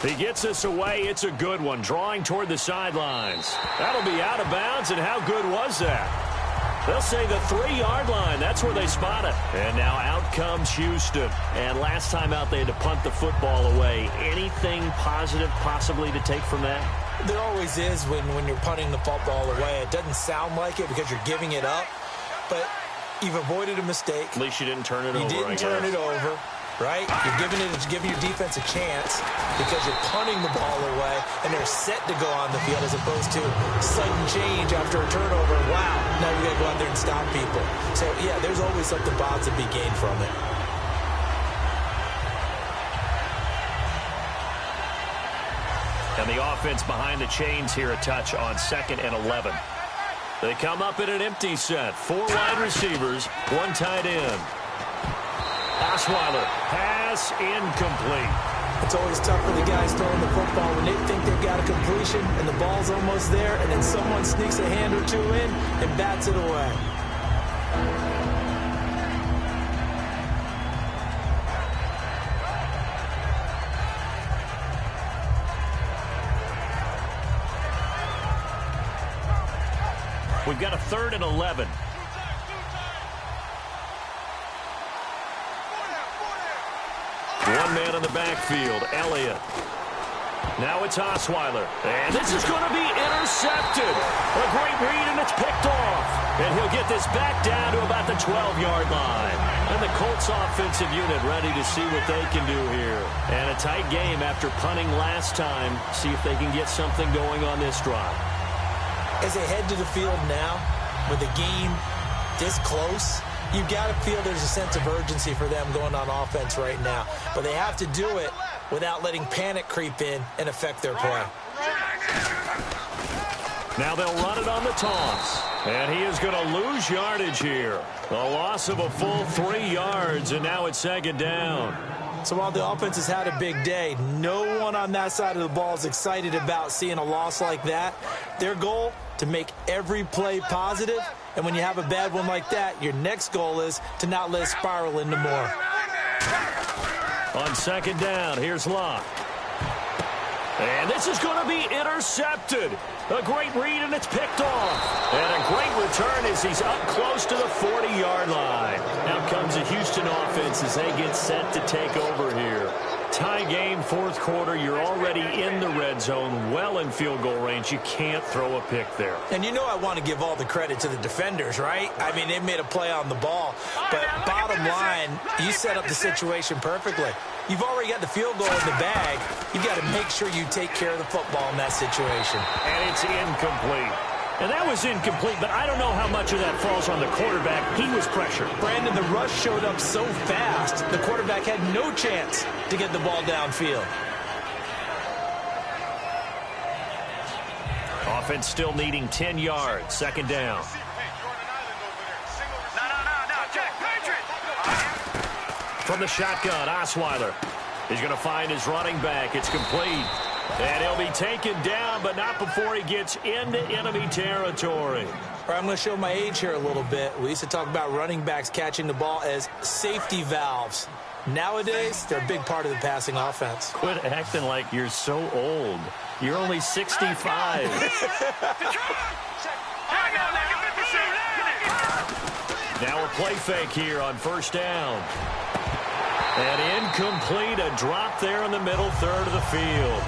He gets this away. It's a good one. Drawing toward the sidelines. That'll be out of bounds, and how good was that? They'll say the 3-yard line. That's where they spot it. And now out comes Houston. And last time out, they had to punt the football away. Anything positive possibly to take from that? There always is when you're punting the football away. It doesn't sound like it because you're giving it up, but you've avoided a mistake. At least you didn't turn it over, You didn't turn it over, right? You're giving your defense a chance because you're punting the ball away, and they're set to go on the field as opposed to sudden change after a turnover. Wow, now you got to go out there and stop people. So, yeah, there's always something positive to be gained from it. And the offense behind the chains here a touch on 2nd and 11. They come up in an empty set. 4 wide receivers, 1 tight end. Osweiler, pass incomplete. It's always tough for the guys throwing the football when they think they've got a completion and the ball's almost there, and then someone sneaks a hand or two in and bats it away. We've got a 3rd and 11. One man in the backfield, Elliott. Now it's Osweiler. And this is going to be intercepted. A great read, and it's picked off. And he'll get this back down to about the 12-yard line. And the Colts offensive unit ready to see what they can do here. And a tight game after punting last time. See if they can get something going on this drive. As they head to the field now, with the game this close, you've got to feel there's a sense of urgency for them going on offense right now. But they have to do it without letting panic creep in and affect their play. Now they'll run it on the toss. And he is going to lose yardage here. A loss of a full 3 yards, and now it's 2nd down. So while the offense has had a big day, no one on that side of the ball is excited about seeing a loss like that. Their goal, to make every play positive. And when you have a bad one like that, your next goal is to not let it spiral into more. On 2nd down, here's Luck. And this is going to be intercepted. A great read, and it's picked off. And a great return as he's up close to the 40-yard line. Now comes the Houston offense as they get set to take over here. Tie game, 4th quarter. You're already in the red zone, well in field goal range. You can't throw a pick there. And you know I want to give all the credit to the defenders, right? I mean, they made a play on the ball. But bottom line, you set up the situation perfectly. You've already got the field goal in the bag. You've got to make sure you take care of the football in that situation. And it's incomplete. And that was incomplete, but I don't know how much of that falls on the quarterback. He was pressured. Brandon, the rush showed up so fast, the quarterback had no chance to get the ball downfield. Offense still needing 10 yards. Second down. From the shotgun, Osweiler. He's going to find his running back. It's complete. And he'll be taken down, but not before he gets into enemy territory. All right, I'm going to show my age here a little bit. We used to talk about running backs catching the ball as safety valves. Nowadays, they're a big part of the passing offense. Quit acting like you're so old. You're only 65. Now a play fake here on first down. And incomplete, a drop there in the middle third of the field.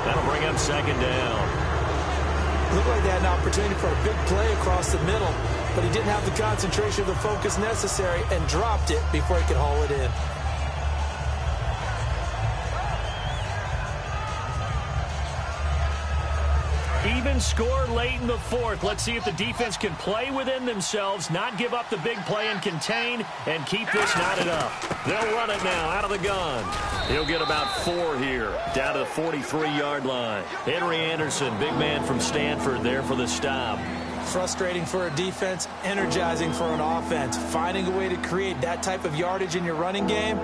That'll bring up second down. Looked like they had an opportunity for a big play across the middle, but he didn't have the concentration or the focus necessary and dropped it before he could haul it in. Even score late in the fourth. Let's see if the defense can play within themselves, not give up the big play and contain, and keep this knotted up. They'll run it now out of the gun. He'll get about 4 here, down to the 43-yard line. Henry Anderson, big man from Stanford, there for the stop. Frustrating for a defense, energizing for an offense. Finding a way to create that type of yardage in your running game,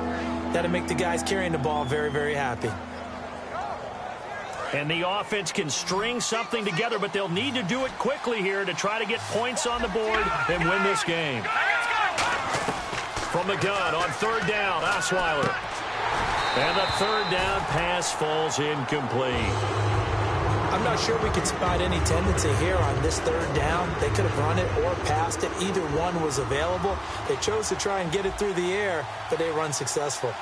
that'll make the guys carrying the ball very, very happy. And the offense can string something together, but they'll need to do it quickly here to try to get points on the board and win this game. From the gun on third down, Osweiler. And the third down pass falls incomplete. I'm not sure we can spot any tendency here on this third down. They could have run it or passed it. Either one was available. They chose to try and get it through the air, but they run successful.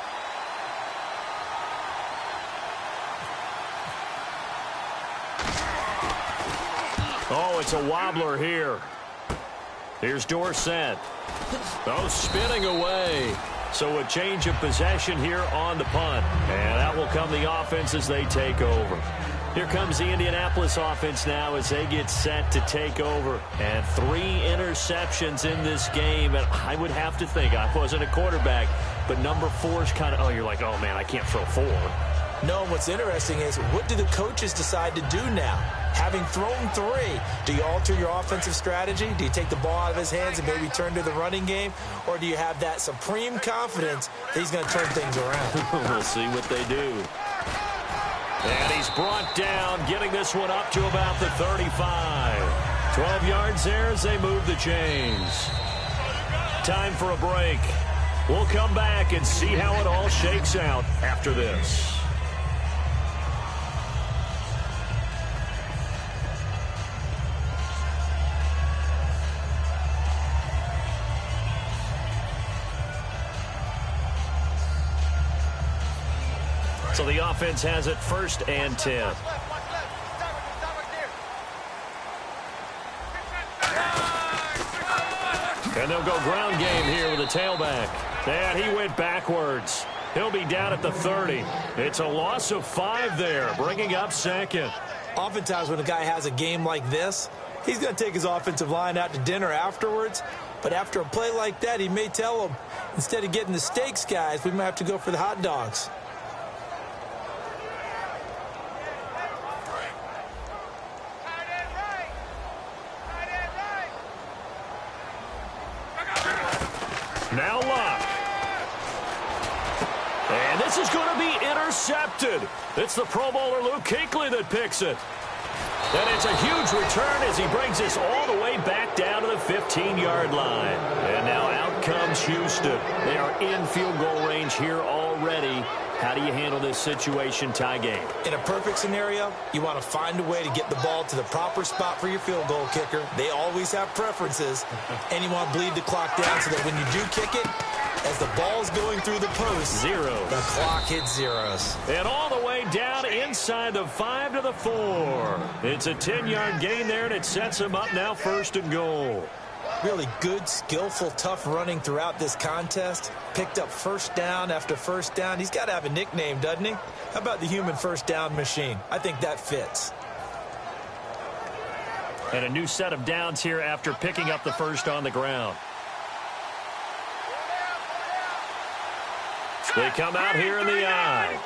Oh, it's a wobbler here. Here's Dorsett. Oh, spinning away. So a change of possession here on the punt. And that will come the offense as they take over. Here comes the Indianapolis offense now as they get set to take over. And 3 interceptions in this game. And I would have to think, I wasn't a quarterback, but number 4 is kind of, oh, you're like, oh, man, I can't throw 4. No, and what's interesting is, what do the coaches decide to do now? Having thrown 3, do you alter your offensive strategy? Do you take the ball out of his hands and maybe turn to the running game? Or do you have that supreme confidence that he's going to turn things around? We'll see what they do. And he's brought down, getting this one up to about the 35. 12 yards there as they move the chains. Time for a break. We'll come back and see how it all shakes out after this. So the offense has it 1st and 10. And they'll go ground game here with a tailback. And he went backwards. He'll be down at the 30. It's a loss of 5 there, bringing up second. Oftentimes when a guy has a game like this, he's going to take his offensive line out to dinner afterwards. But after a play like that, he may tell them, instead of getting the steaks, guys, we might have to go for the hot dogs. Now Luck. And this is going to be intercepted. It's the Pro Bowler Luke Kuechly that picks it. And it's a huge return as he brings this all the way back down to the 15-yard line. And now out comes Houston. They are in field goal range here already. How do you handle this situation, tie game? In a perfect scenario, you want to find a way to get the ball to the proper spot for your field goal kicker. They always have preferences. And you want to bleed the clock down so that when you do kick it, as the ball's going through the post, 0. The clock hits zeros. And all the way down inside the 5 to the 4. It's a 10-yard gain there, and it sets him up now 1st and goal. Really good, skillful, tough running throughout this contest. Picked up first down after first down. He's got to have a nickname, doesn't he? How about the human first down machine? I think that fits. And a new set of downs here after picking up the first on the ground. They come out here in the eye.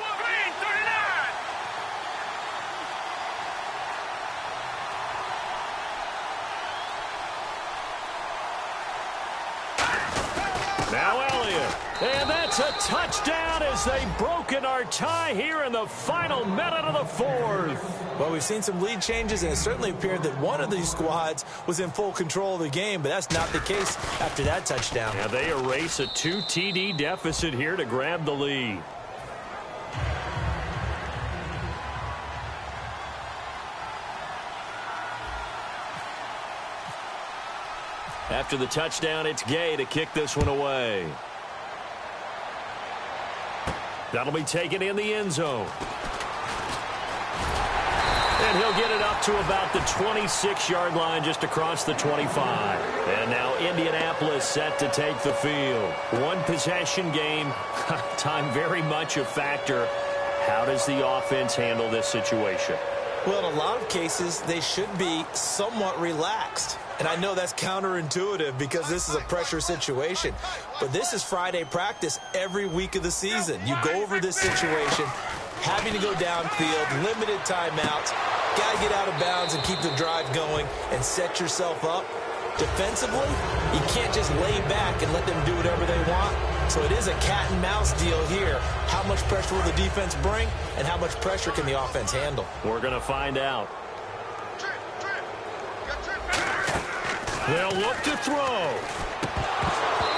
Now Elliott. And that's a touchdown as they've broken our tie here in the final minute of the fourth. Well, we've seen some lead changes, and it certainly appeared that one of these squads was in full control of the game, but that's not the case after that touchdown. Yeah, they erase a 2 TD deficit here to grab the lead. After the touchdown, it's Gay to kick this one away. That'll be taken in the end zone. And he'll get it up to about the 26-yard line, just across the 25. And now Indianapolis set to take the field. One possession game, time very much a factor. How does the offense handle this situation? Well, in a lot of cases, they should be somewhat relaxed. And I know that's counterintuitive because this is a pressure situation. But this is Friday practice every week of the season. You go over this situation, having to go downfield, limited timeouts, got to get out of bounds and keep the drive going and set yourself up. Defensively, you can't just lay back and let them do whatever they want. So it is a cat and mouse deal here. How much pressure will the defense bring, and how much pressure can the offense handle? We're going to find out. They'll look to throw.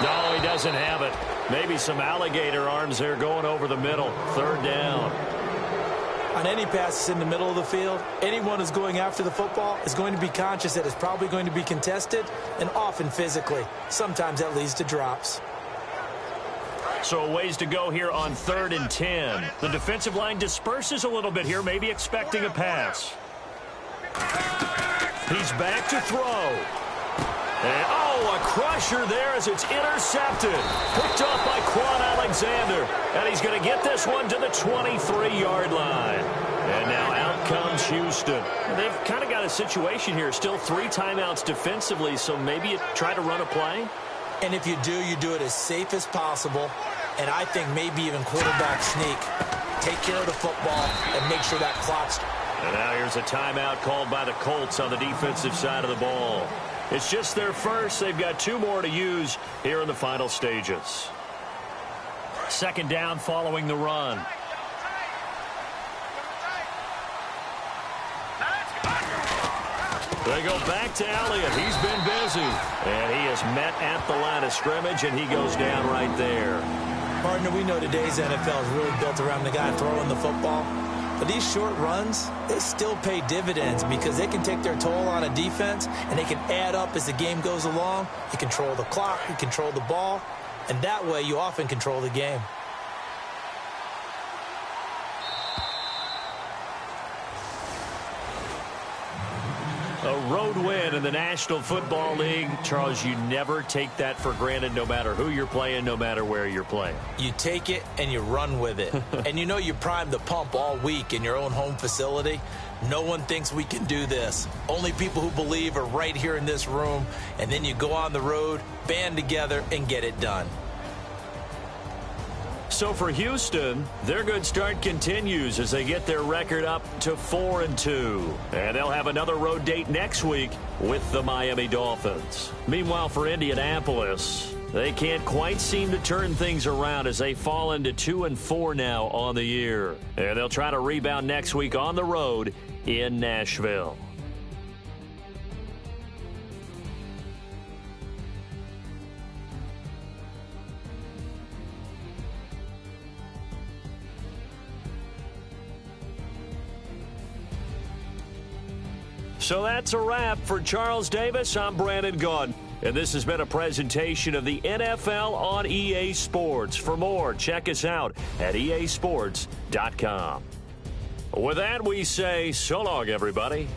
No, he doesn't have it. Maybe some alligator arms there going over the middle. Third down. On any passes in the middle of the field, anyone who's going after the football is going to be conscious that it's probably going to be contested, and often physically. Sometimes that leads to drops. So a ways to go here on 3rd and 10. The defensive line disperses a little bit here, maybe expecting a pass. He's back to throw. And, a crusher there as it's intercepted. Picked off by Quan Alexander. And he's going to get this one to the 23-yard line. And now out comes Houston. They've kind of got a situation here. Still 3 timeouts defensively, so maybe you try to run a play. And if you do it as safe as possible. And I think maybe even quarterback sneak. Take care of the football and make sure that clock's... And now here's a timeout called by the Colts on the defensive side of the ball. It's just their first. They've got 2 more to use here in the final stages. 2nd down following the run. They go back to Elliott. He's been busy. And he is met at the line of scrimmage, and he goes down right there. Partner, we know today's NFL is really built around the guy throwing the football. But these short runs, they still pay dividends because they can take their toll on a defense, and they can add up as the game goes along. You control the clock, you control the ball, and that way you often control the game. A road win in the National Football League. Charles, you never take that for granted no matter who you're playing, no matter where you're playing. You take it and you run with it. And you know you primed the pump all week in your own home facility. No one thinks we can do this. Only people who believe are right here in this room. And then you go on the road, band together, and get it done. So for Houston, their good start continues as they get their record up to 4-2. And they'll have another road date next week with the Miami Dolphins. Meanwhile, for Indianapolis, they can't quite seem to turn things around as they fall into 2-4 now on the year. And they'll try to rebound next week on the road in Nashville. So that's a wrap for Charles Davis. I'm Brandon Gaudin, and this has been a presentation of the NFL on EA Sports. For more, check us out at easports.com. With that, we say so long, everybody.